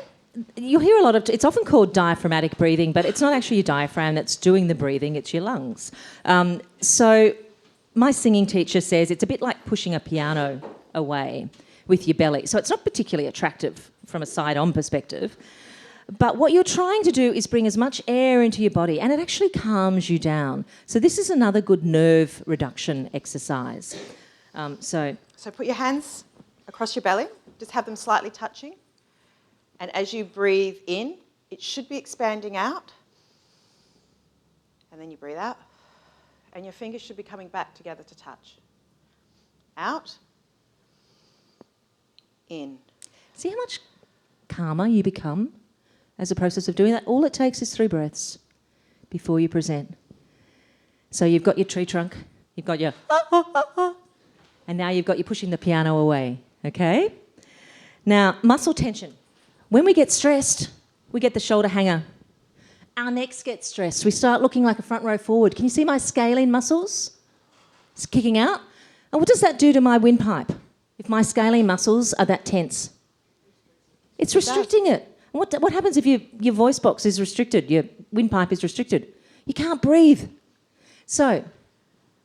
You'll hear a lot of... It's often called diaphragmatic breathing, but it's not actually your diaphragm that's doing the breathing, it's your lungs. So my singing teacher says it's a bit like pushing a piano away with your belly. So it's not particularly attractive from a side-on perspective. But what you're trying to do is bring as much air into your body, and it actually calms you down. So this is another good nerve reduction exercise. So So put your hands across your belly, just have them slightly touching. And as you breathe in, it should be expanding out. And then you breathe out. And your fingers should be coming back together to touch. Out. In. see how much calmer you become as a process of doing that? All it takes is 3 breaths before you present. So you've got your tree trunk, you've got your and now you've got you pushing the piano away, okay? Now, muscle tension. When we get stressed, we get the shoulder hanger. Our necks get stressed. We start looking like a front row forward. Can you see my scalene muscles? It's kicking out. And what does that do to my windpipe if my scalene muscles are that tense? It's restricting it. What happens if your voice box is restricted, your windpipe is restricted? You can't breathe. So,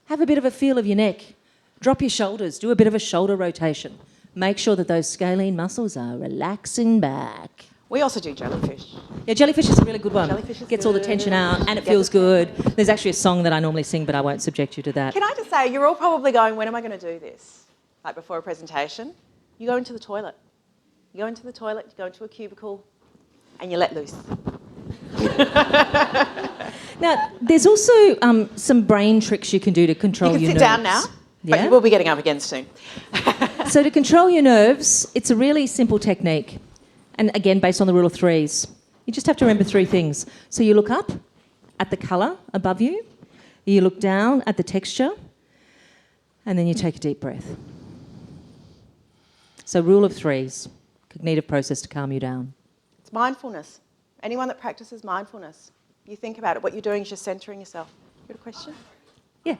have a bit of a feel of your neck. Drop your shoulders. Do a bit of a shoulder rotation. Make sure that those scalene muscles are relaxing back. We also do jellyfish. Yeah, jellyfish is a really good one. Jellyfish is Gets all the good. tension out and it Gets feels it- good. There's actually a song that I normally sing, but I won't subject you to that. Can I just say, you're all probably going, when am I going to do this? Like before a presentation. You go into the toilet. You go into the toilet, you go into a cubicle, and you let loose. Now, there's also some brain tricks you can do to control You can your sit nerves. down now, but Yeah? you will be getting up again soon. So to control your nerves, it's a really simple technique. And again, based on the rule of 3s. You just have to remember 3 things. So you look up at the colour above you, you look down at the texture, and then you take a deep breath. So rule of 3s, cognitive process to calm you down. It's mindfulness. Anyone that practices mindfulness, you think about it. What you're doing is just centering yourself. You got a question? Yeah.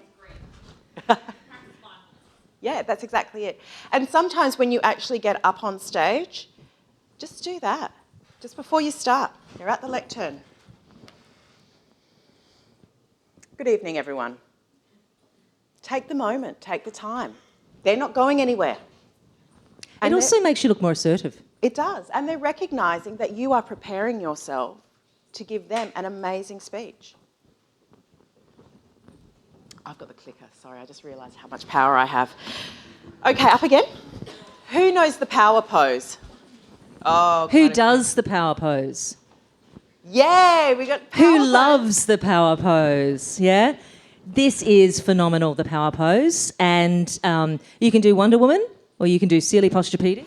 Yeah, that's exactly it. And sometimes when you actually get up on stage, just do that. Just before you start. You're at the lectern. Good evening, everyone. Take the moment, take the time. They're not going anywhere. It also makes you look more assertive. It does. And they're recognising that you are preparing yourself to give them an amazing speech. I've got the clicker. Sorry, I just realised how much power I have. Okay, up again. Who knows the power pose? Oh, Who quite a- does the power pose? Yay, we got power Who pose. loves the power pose? Yeah? This is phenomenal, the power pose. And you can do Wonder Woman or you can do Sealy Posturepedic.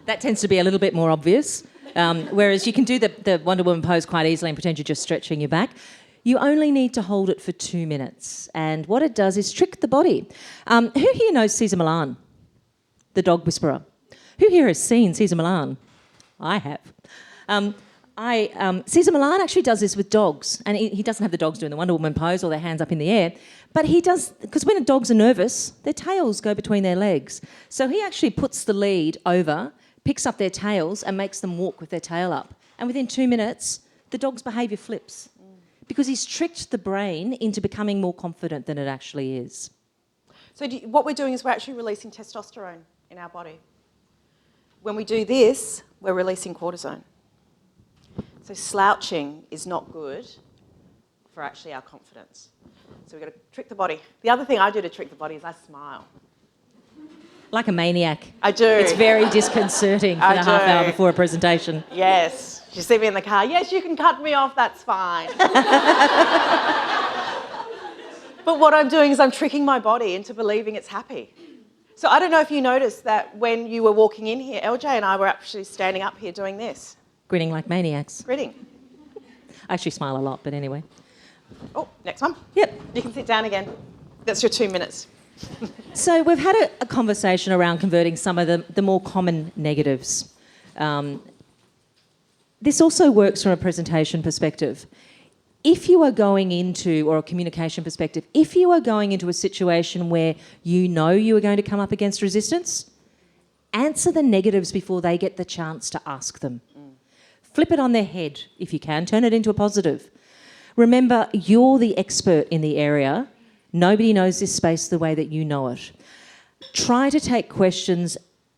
That tends to be a little bit more obvious. Whereas you can do the Wonder Woman pose quite easily and pretend you're just stretching your back. You only need to hold it for 2 minutes. And what it does is trick the body. Who here knows Cesar Millan, the dog whisperer? Who here has seen Cesar Millan? I have. Cesar Millan actually does this with dogs, and he doesn't have the dogs doing the Wonder Woman pose or their hands up in the air, but he does, because when dogs are nervous, their tails go between their legs. So he actually puts the lead over, picks up their tails and makes them walk with their tail up. And within 2 minutes, the dog's behaviour flips because he's tricked the brain into becoming more confident than it actually is. So what we're doing is we're actually releasing testosterone in our body. When we do this, we're releasing cortisone. So slouching is not good for actually our confidence. So we've got to trick the body. The other thing I do to trick the body is I smile. Like a maniac. I do. It's very disconcerting for I the half hour do. before a presentation. Yes. You see me in the car. Yes, you can cut me off. That's fine. But what I'm doing is I'm tricking my body into believing it's happy. So I don't know if you noticed that when you were walking in here, LJ and I were actually standing up here doing this, Grinning like maniacs. grinning. I actually smile a lot, but anyway. Oh, next one. Yep. You can sit down again. That's your 2 minutes. So we've had a conversation around converting some of the more common negatives. This also works from a presentation perspective. If you are going into, or a communication perspective, if you are going into a situation where you know you are going to come up against resistance, answer the negatives before they get the chance to ask them. Flip it on their head if you can, turn it into a positive. Remember, you're the expert in the area. Nobody knows this space the way that you know it. Try to take questions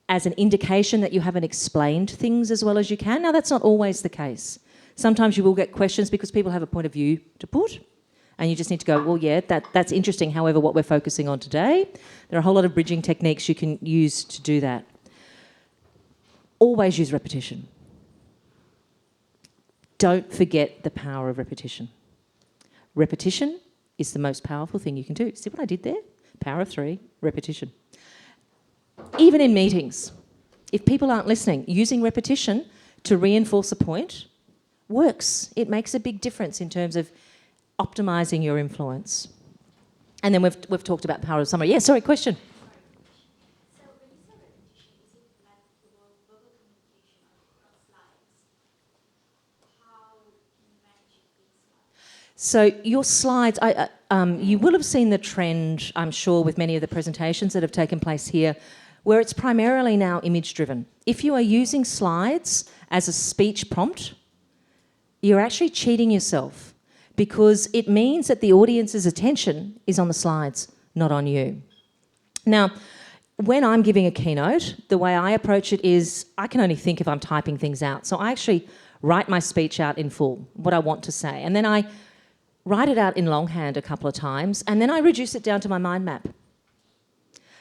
as an indication that you haven't explained things as well as you can. Now, that's not always the case. Sometimes you will get questions because people have a point of view to put, And you just need to go, well, yeah, that's interesting. However, what we're focusing on today, there are a whole lot of bridging techniques you can use to do that. Always use repetition. Don't forget the power of repetition. Repetition is the most powerful thing you can do. See what I did there? Power of 3, repetition. Even in meetings, if people aren't listening, using repetition to reinforce a point works. It makes a big difference in terms of optimising your influence. And then we've talked about power of summary. Yeah, sorry, question. So when you say repetition, is it like the verbal communication or slides? How can you manage it with slides? So your slides, you will have seen the trend, I'm sure, with many of the presentations that have taken place here, where it's primarily now image-driven. If you are using slides as a speech prompt, you're actually cheating yourself, because it means that the audience's attention is on the slides, not on you. Now, when I'm giving a keynote, the way I approach it is I can only think if I'm typing things out. So I actually write my speech out in full, what I want to say, and then I write it out in longhand a couple of times, and then I reduce it down to my mind map.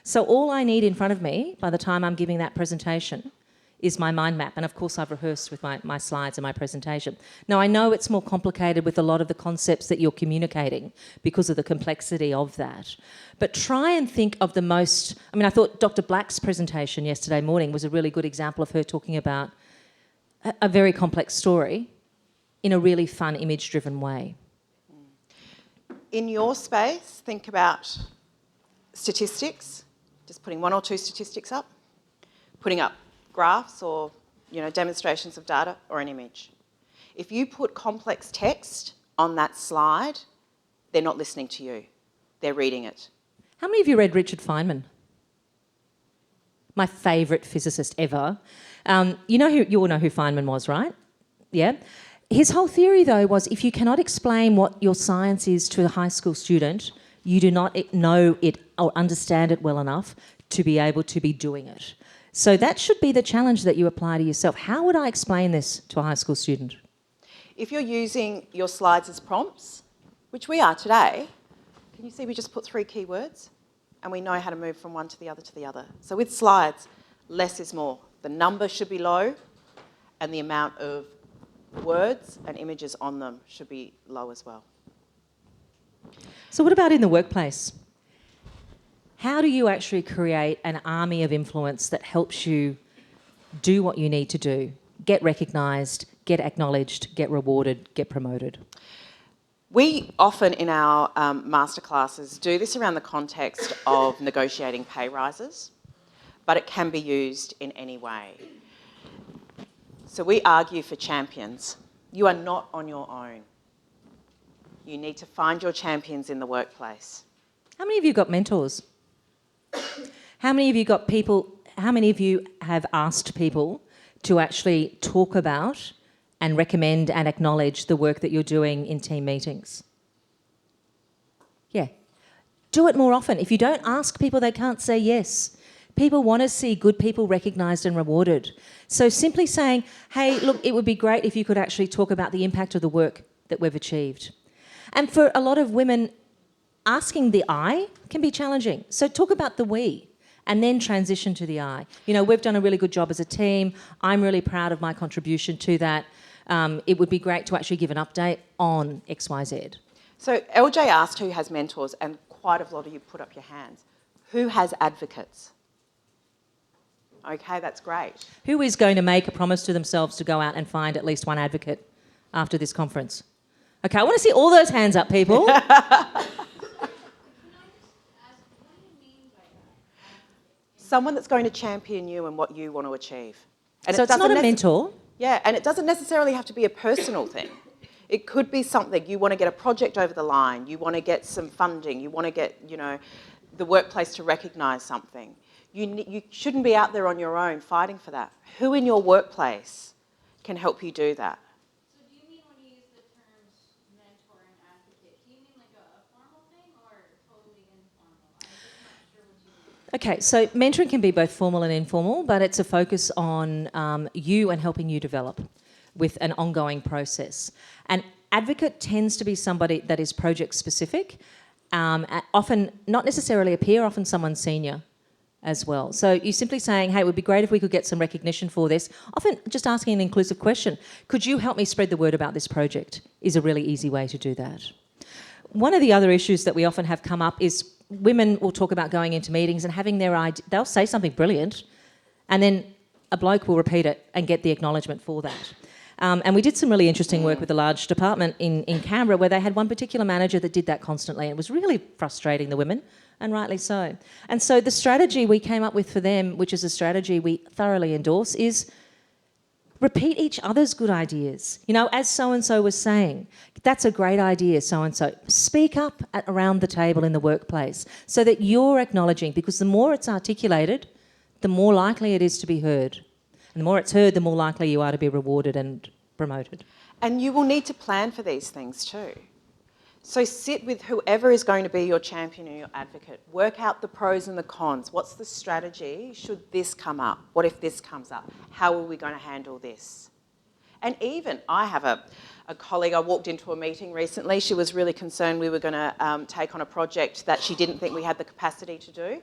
So all I need in front of me by the time I'm giving that presentation is my mind map. And of course I've rehearsed with my slides and my presentation. Now I know it's more complicated with a lot of the concepts that you're communicating because of the complexity of that. But try and think of the most, I thought Dr. Black's presentation yesterday morning was a really good example of her talking about a very complex story in a really fun image-driven way. In your space, think about statistics, just putting 1 or 2 statistics up, putting up graphs or demonstrations of data or an image. If you put complex text on that slide, they're not listening to you. They're reading it. How many of you read Richard Feynman? My favourite physicist ever. You all know who Feynman was, right? Yeah. His whole theory, though, was if you cannot explain what your science is to a high school student, you do not know it or understand it well enough to be able to be doing it. So that should be the challenge that you apply to yourself. How would I explain this to a high school student? If you're using your slides as prompts, which we are today, can you see we just put 3 keywords and we know how to move from one to the other to the other. So with slides, less is more. The number should be low and the amount of words and images on them should be low as well. So what about in the workplace? How do you actually create an army of influence that helps you do what you need to do? Get recognised, get acknowledged, get rewarded, get promoted. We often in our masterclasses do this around the context of negotiating pay rises, but it can be used in any way. So we argue for champions. You are not on your own. You need to find your champions in the workplace. How many of you got mentors? How many of you got people, how many of you have asked people to actually talk about and recommend and acknowledge the work that you're doing in team meetings? Yeah. Do it more often. If you don't ask people, they can't say yes. People want to see good people recognised and rewarded. So simply saying, hey, look, it would be great if you could actually talk about the impact of the work that we've achieved. And for a lot of women, asking the I can be challenging. So talk about the we and then transition to the I. We've done a really good job as a team. I'm really proud of my contribution to that. It would be great to actually give an update on XYZ. So LJ asked who has mentors, and quite a lot of you put up your hands. Who has advocates? Okay, that's great. Who is going to make a promise to themselves to go out and find at least one advocate after this conference? Okay, I want to see all those hands up, people. Someone that's going to champion you and what you want to achieve. And So it's not a mentor. Yeah, and it doesn't necessarily have to be a personal thing. It could be something, you want to get a project over the line, you want to get some funding, you want to get, the workplace to recognise something. You shouldn't be out there on your own fighting for that. Who in your workplace can help you do that? So do you mean when you use the terms mentor and advocate, do you mean like a formal thing or totally informal? I'm just not sure what you mean. Okay, so mentoring can be both formal and informal, but it's a focus on you and helping you develop with an ongoing process. And Advocate tends to be somebody that is project specific, often not necessarily a peer, often someone senior as well. So you're simply saying, hey, it would be great if we could get some recognition for this. Often just asking an inclusive question, could you help me spread the word about this project, is a really easy way to do that. One of the other issues that we often have come up is women will talk about going into meetings and having their idea, they'll say something brilliant, and then a bloke will repeat it and get the acknowledgement for that. And we did some really interesting work with a large department in Canberra where they had one particular manager that did that constantly. It was really frustrating the women, and rightly so. And so the strategy we came up with for them, which is a strategy we thoroughly endorse, is repeat each other's good ideas. You know, as so-and-so was saying, that's a great idea, so-and-so. Speak up around the table in the workplace so that you're acknowledging, because the more it's articulated, the more likely it is to be heard. And the more it's heard, the more likely you are to be rewarded and promoted. And you will need to plan for these things too. So sit with whoever is going to be your champion or your advocate. Work out the pros and the cons. What's the strategy should this come up? What if this comes up? How are we going to handle this? And even, I have a colleague, I walked into a meeting recently, she was really concerned we were going to take on a project that she didn't think we had the capacity to do.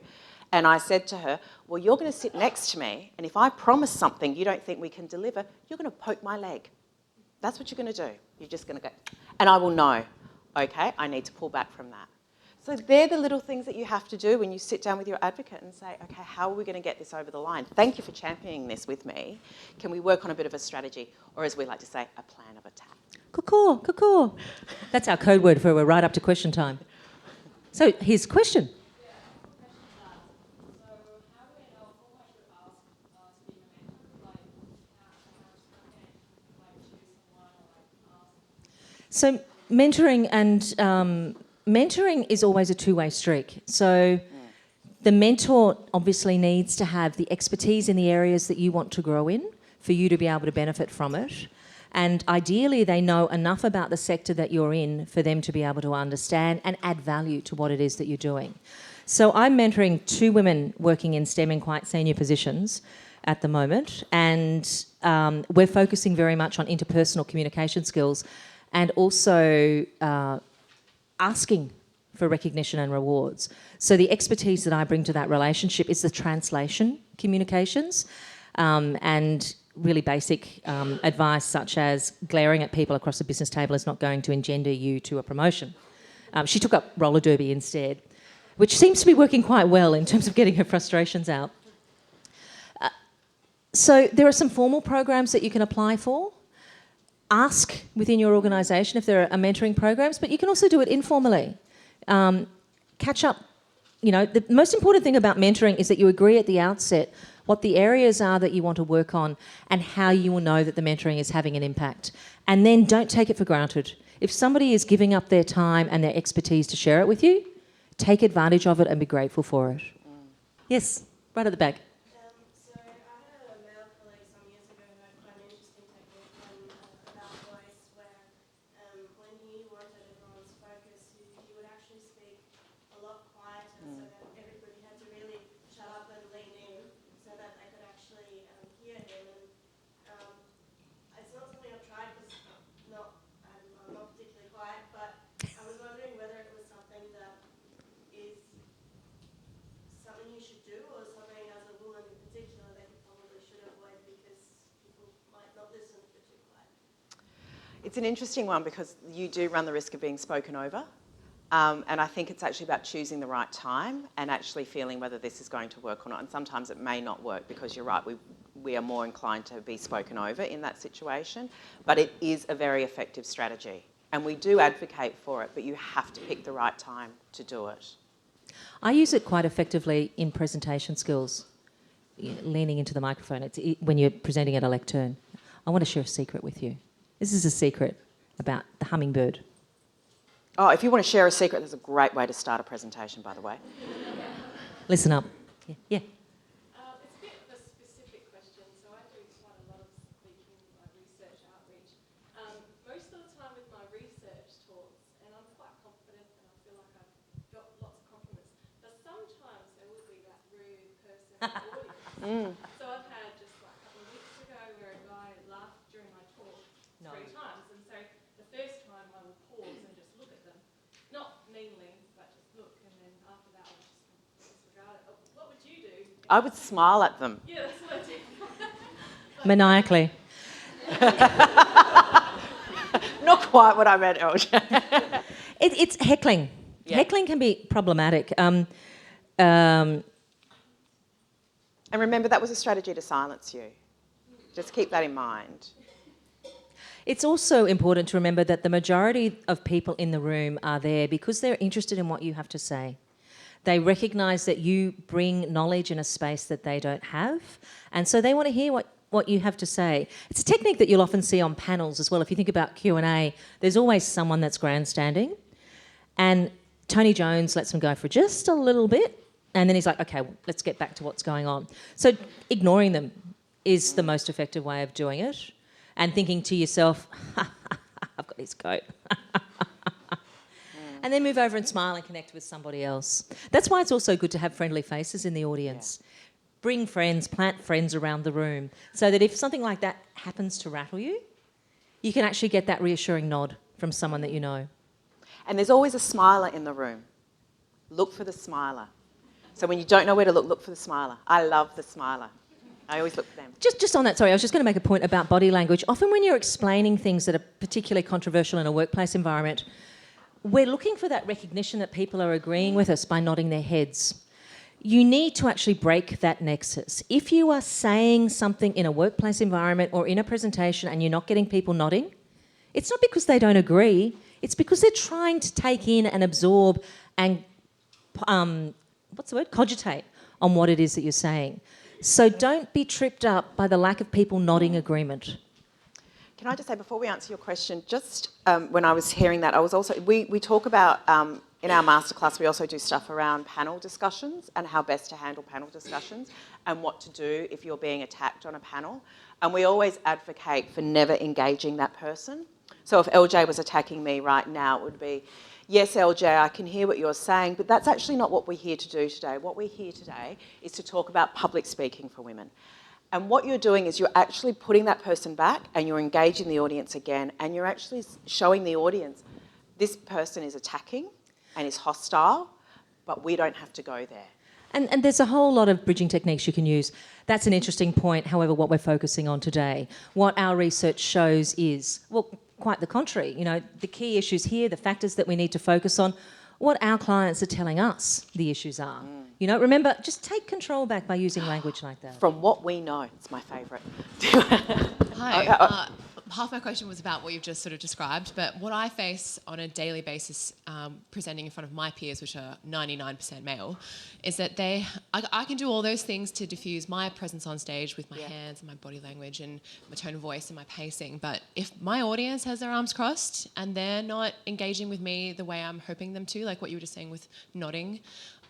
And I said to her, well, you're going to sit next to me, and if I promise something you don't think we can deliver, you're going to poke my leg. That's what you're going to do. You're just going to go, and I will know, okay, I need to pull back from that. So they're the little things that you have to do when you sit down with your advocate and say, okay, how are we going to get this over the line? Thank you for championing this with me. Can we work on a bit of a strategy, or as we like to say, a plan of attack? Caw. That's our code word for we're right up to question time. So here's a question. So mentoring is always a two-way streak. So the mentor obviously needs to have the expertise in the areas that you want to grow in for you to be able to benefit from it. And ideally they know enough about the sector that you're in for them to be able to understand and add value to what it is that you're doing. So I'm mentoring 2 women working in STEM in quite senior positions at the moment, and we're focusing very much on interpersonal communication skills and also asking for recognition and rewards. So the expertise that I bring to that relationship is the translation communications and really basic advice such as glaring at people across a business table is not going to engender you to a promotion. She took up roller derby instead, which seems to be working quite well in terms of getting her frustrations out. So there are some formal programs that you can apply for. Ask within your organisation if there are mentoring programs, but you can also do it informally. Catch up. You know, the most important thing about mentoring is that you agree at the outset what the areas are that you want to work on and how you will know that the mentoring is having an impact. And then don't take it for granted. If somebody is giving up their time and their expertise to share it with you, take advantage of it and be grateful for it. Yes, right at the back. So I had a male colleague some years ago who had quite an interesting technique about voice where when he wanted everyone's focus, he would actually speak a lot quieter so that everybody had to really shut up and lean in so that they could actually hear him. And it's not something I've tried because I'm not particularly quiet, but I was wondering whether it was something that is something you should do, or something as a woman in particular that you probably should avoid because people might not listen if you're too quiet? It's an interesting one because you do run the risk of being spoken over. And I think it's actually about choosing the right time and actually feeling whether this is going to work or not. And sometimes it may not work because you're right, we are more inclined to be spoken over in that situation. But it is a very effective strategy. And we do advocate for it, but you have to pick the right time to do it. I use it quite effectively in presentation skills, leaning into the microphone. When you're presenting at a lectern. I want to share a secret with you. This is a secret about the hummingbird. Oh, if you want to share a secret, that's a great way to start a presentation, by the way. Listen up. Yeah. It's a bit of a specific question, so I do quite a lot of speaking, like research outreach. Most of the time with my research talks, and I'm quite confident and I feel like I've got lots of compliments, but sometimes there will be that rude person in the audience. So I've had just like a couple of weeks ago where a guy laughed during my talk 3 times, and so the first time I would pause and just look at them. Not meanly, but just look, and then after that I would just disregard it. What would you do? I would smile at them. Yeah, that's what I do. Maniacally. Not quite what I meant, LJ. It's heckling. Yeah. Heckling can be problematic. And remember, that was a strategy to silence you. Just keep that in mind. It's also important to remember that the majority of people in the room are there because they're interested in what you have to say. They recognise that you bring knowledge in a space that they don't have, and so they want to hear what you have to say. It's a technique that you'll often see on panels as well. If you think about Q&A, there's always someone that's grandstanding, and Tony Jones lets them go for just a little bit, and then he's like, okay, well, let's get back to what's going on. So ignoring them is the most effective way of doing it, and thinking to yourself, I've got his coat. And then move over and smile and connect with somebody else. That's why it's also good to have friendly faces in the audience. Bring friends, plant friends around the room, so that if something like that happens to rattle you, you can actually get that reassuring nod from someone that you know. And there's always a smiler in the room. Look for the smiler. So when you don't know where to look, look for the smiler. I love the smiler. I always look for them. Just on that, sorry, I was just going to make a point about body language. Often when you're explaining things that are particularly controversial in a workplace environment, we're looking for that recognition that people are agreeing with us by nodding their heads. You need to actually break that nexus. If you are saying something in a workplace environment or in a presentation and you're not getting people nodding, it's not because they don't agree, it's because they're trying to take in and absorb and, cogitate on what it is that you're saying. So don't be tripped up by the lack of people nodding agreement. Can I just say, before we answer your question, just when I was hearing that, I was also, we talk about, in our masterclass, we also do stuff around panel discussions and how best to handle panel discussions and what to do if you're being attacked on a panel. And we always advocate for never engaging that person. So if LJ was attacking me right now, it would be, yes, LJ, I can hear what you're saying, but that's actually not what we're here to do today. What we're here today is to talk about public speaking for women. And what you're doing is you're actually putting that person back and you're engaging the audience again, and you're actually showing the audience this person is attacking and is hostile, but we don't have to go there. And there's a whole lot of bridging techniques you can use. That's an interesting point, however, what we're focusing on today. What our research shows is, well, quite the contrary. You know, the key issues here, the factors that we need to focus on, what our clients are telling us the issues are. You know, remember, just take control back by using language like that. From what we know, it's my favourite. Hi. Half my question was about what you've just sort of described, but what I face on a daily basis presenting in front of my peers, which are 99% male, is that I can do all those things to diffuse my presence on stage with my hands and my body language and my tone of voice and my pacing. But if my audience has their arms crossed and they're not engaging with me the way I'm hoping them to, like what you were just saying with nodding,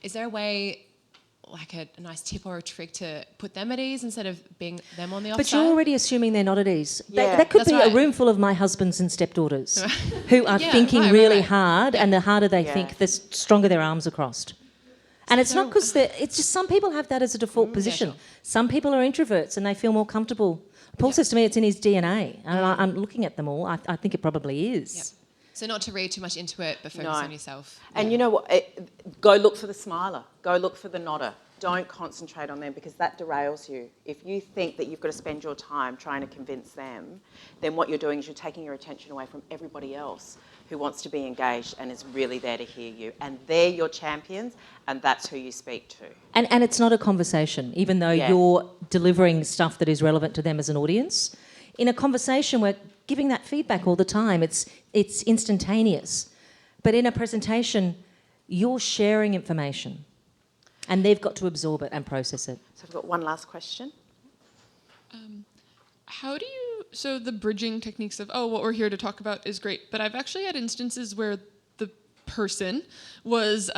is there a way, like a nice tip or a trick to put them at ease instead of being them on the offside? But you're already assuming they're not at ease. Yeah, that could that's be right. a room full of my husbands and stepdaughters who are Yeah, thinking right, really right. hard, and the harder they think, the stronger their arms are crossed. And it's not because it's just some people have that as a default position. sure. Some people are introverts and they feel more comfortable. Paul says to me it's in his DNA, and I'm looking at them all. I think it probably is. Yep. So not to read too much into it, but focus No. on yourself. And you know what? Go look for the smiler. Go look for the nodder. Don't concentrate on them, because that derails you. If you think that you've got to spend your time trying to convince them, then what you're doing is you're taking your attention away from everybody else who wants to be engaged and is really there to hear you. And they're your champions, and that's who you speak to. And it's not a conversation, even though you're delivering stuff that is relevant to them as an audience. In a conversation, we're giving that feedback all the time. It's instantaneous. But in a presentation, you're sharing information, and they've got to absorb it and process it. So I've got one last question. So the bridging techniques of, what we're here to talk about is great, but I've actually had instances where the person was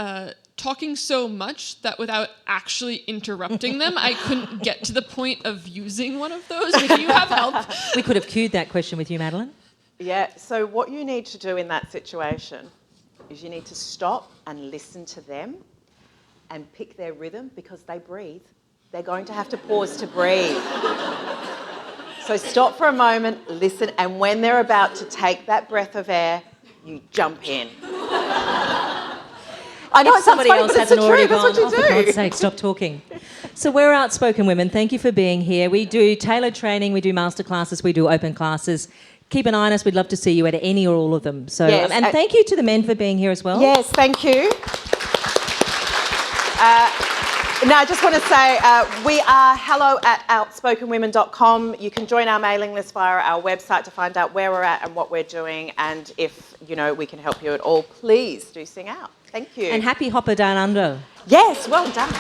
talking so much that without actually interrupting them, I couldn't get to the point of using one of those. Would you have help? We could have queued that question with you, Madeline. Yeah, so what you need to do in that situation is you need to stop and listen to them and pick their rhythm, because they breathe. They're going to have to pause to breathe. So So stop for a moment, listen, and when they're about to take that breath of air, you jump in. I know If it sounds somebody funny, else but it's hasn't the already truth. That's gone, what you oh, for do. God's sake, stop talking. So we're Outspoken Women. Thank you for being here. We do tailored training, we do masterclasses, we do open classes. Keep an eye on us. We'd love to see you at any or all of them. So, Yes, and thank you to the men for being here as well. Yes, thank you. Now, I just want to say we are hello@outspokenwomen.com. You can join our mailing list via our website to find out where we're at and what we're doing. And if, we can help you at all, please do sing out. Thank you. And happy Hopper Down Under. Yes, well done.